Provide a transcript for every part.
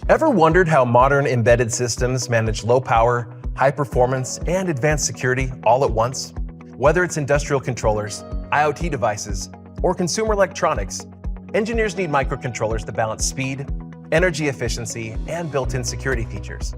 Ever wondered how modern embedded systems manage low power, high performance, and advanced security all at once? Whether it's industrial controllers, IoT devices, or consumer electronics, engineers need microcontrollers to balance speed, energy efficiency, and built-in security features.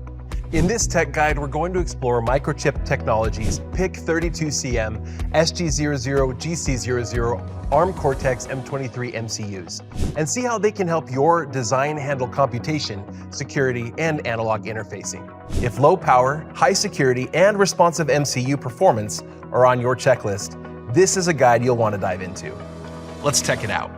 In this tech guide, we're going to explore Microchip Technology's PIC32CM SG00GC00 ARM Cortex M23 MCUs and see how they can help your design handle computation, security, and analog interfacing. If low power, high security, and responsive MCU performance are on your checklist, this is a guide you'll want to dive into. Let's check it out.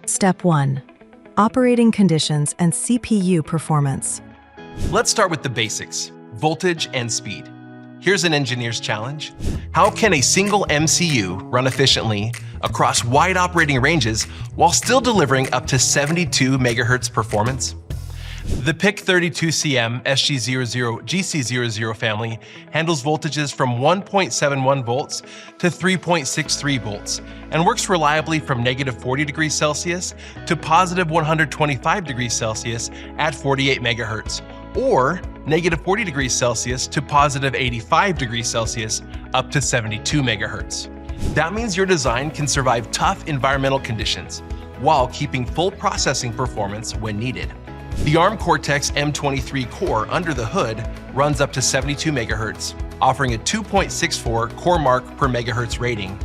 Step 1. Operating conditions and CPU performance. Let's start with the basics, voltage and speed. Here's an engineer's challenge. How can a single MCU run efficiently across wide operating ranges while still delivering up to 72 MHz performance? The PIC32CM SG00GC00 family handles voltages from 1.71 volts to 3.63 volts and works reliably from -40°C to +125°C at 48 MHz, or -40°C to +85°C up to 72 MHz. That means your design can survive tough environmental conditions while keeping full processing performance when needed. The ARM Cortex M23 core under the hood runs up to 72 MHz, offering a 2.64 core mark per megahertz rating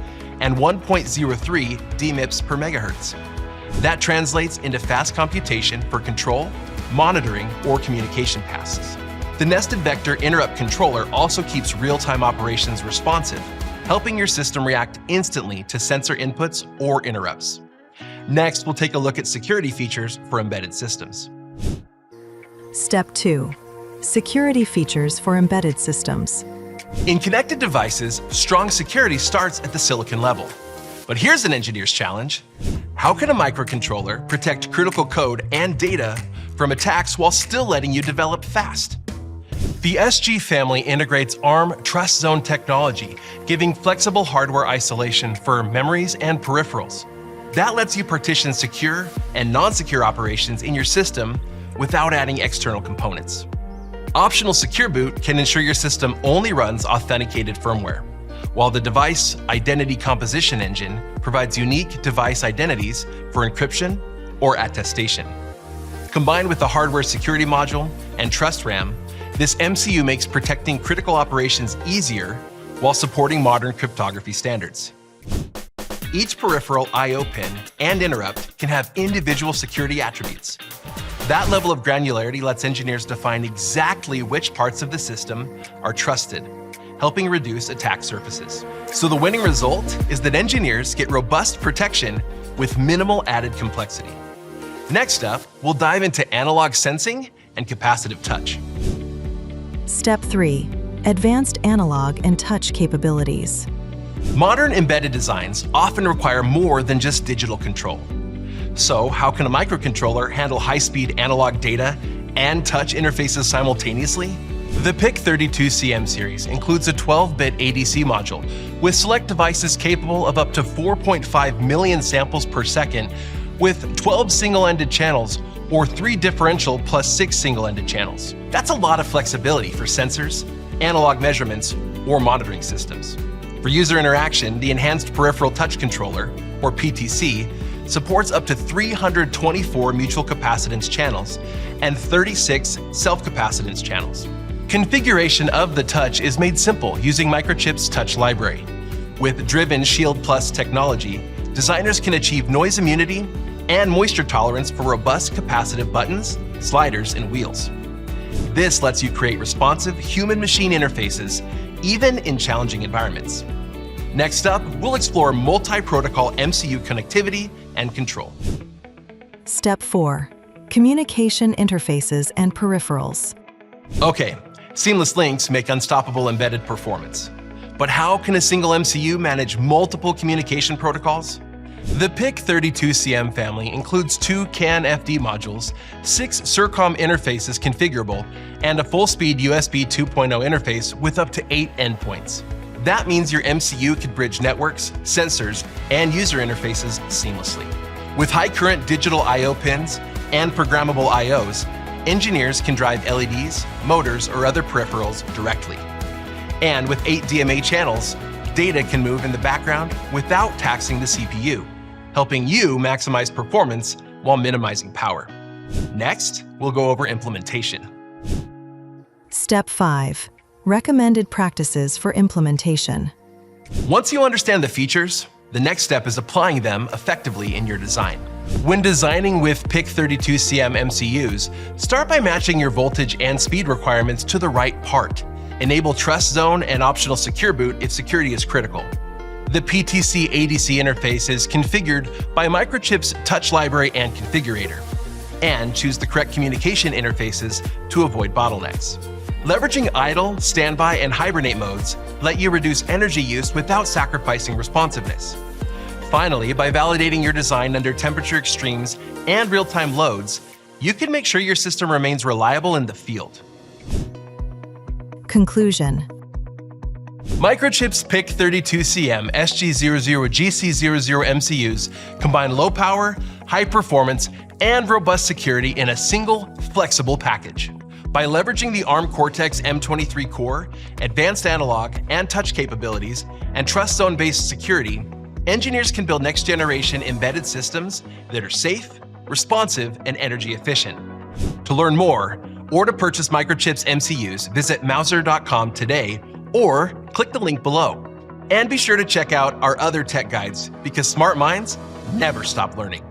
and 1.03 DMIPS per megahertz. That translates into fast computation for control, monitoring, or communication tasks. The nested vector interrupt controller also keeps real-time operations responsive, helping your system react instantly to sensor inputs or interrupts. Next, we'll take a look at security features for embedded systems. Step 2. Security features for embedded systems. In connected devices, strong security starts at the silicon level. But here's an engineer's challenge. How can a microcontroller protect critical code and data from attacks while still letting you develop fast? The SG family integrates ARM TrustZone technology, giving flexible hardware isolation for memories and peripherals. That lets you partition secure and non-secure operations in your system without adding external components. Optional Secure Boot can ensure your system only runs authenticated firmware, while the Device Identity Composition Engine provides unique device identities for encryption or attestation. Combined with the hardware security module and TrustRAM, this MCU makes protecting critical operations easier while supporting modern cryptography standards. Each peripheral I/O pin and interrupt can have individual security attributes. That level of granularity lets engineers define exactly which parts of the system are trusted, helping reduce attack surfaces. So the winning result is that engineers get robust protection with minimal added complexity. Next up, we'll dive into analog sensing and capacitive touch. Step 3. Advanced analog and touch capabilities. Modern embedded designs often require more than just digital control. So how can a microcontroller handle high-speed analog data and touch interfaces simultaneously? The PIC32CM series includes a 12-bit ADC module with select devices capable of up to 4.5 million samples per second with 12 single-ended channels or 3 differential plus 6 single-ended channels. That's a lot of flexibility for sensors, analog measurements, or monitoring systems. For user interaction, the Enhanced Peripheral Touch Controller, or PTC, supports up to 324 mutual capacitance channels and 36 self-capacitance channels. Configuration of the touch is made simple using Microchip's touch library. With driven Shield Plus technology, designers can achieve noise immunity and moisture tolerance for robust capacitive buttons, sliders, and wheels. This lets you create responsive human-machine interfaces even in challenging environments. Next up, we'll explore multi-protocol MCU connectivity and control. Step 4. Communication interfaces and peripherals. Okay, seamless links make unstoppable embedded performance. But how can a single MCU manage multiple communication protocols? The PIC32CM family includes 2 CAN FD modules, 6 SERCOM interfaces configurable, and a full-speed USB 2.0 interface with up to 8 endpoints. That means your MCU can bridge networks, sensors, and user interfaces seamlessly. With high-current digital I/O pins and programmable I/Os, engineers can drive LEDs, motors, or other peripherals directly. And with 8 DMA channels, data can move in the background without taxing the CPU, helping you maximize performance while minimizing power. Next, we'll go over implementation. Step 5. Recommended practices for implementation. Once you understand the features, the next step is applying them effectively in your design. When designing with PIC32CM MCUs, start by matching your voltage and speed requirements to the right part. Enable TrustZone and optional secure boot if security is critical. The PTC ADC interface is configured by Microchip's touch library and configurator. And choose the correct communication interfaces to avoid bottlenecks. Leveraging idle, standby, and hibernate modes let you reduce energy use without sacrificing responsiveness. Finally, by validating your design under temperature extremes and real-time loads, you can make sure your system remains reliable in the field. Conclusion. Microchip's PIC32CM SG00GC00 MCUs combine low power, high performance, and robust security in a single, flexible package. By leveraging the ARM Cortex-M23 core, advanced analog and touch capabilities, and TrustZone-based security, engineers can build next-generation embedded systems that are safe, responsive, and energy efficient. To learn more, or to purchase Microchip's MCUs, visit Mouser.com today or click the link below. And be sure to check out our other tech guides because smart minds never stop learning.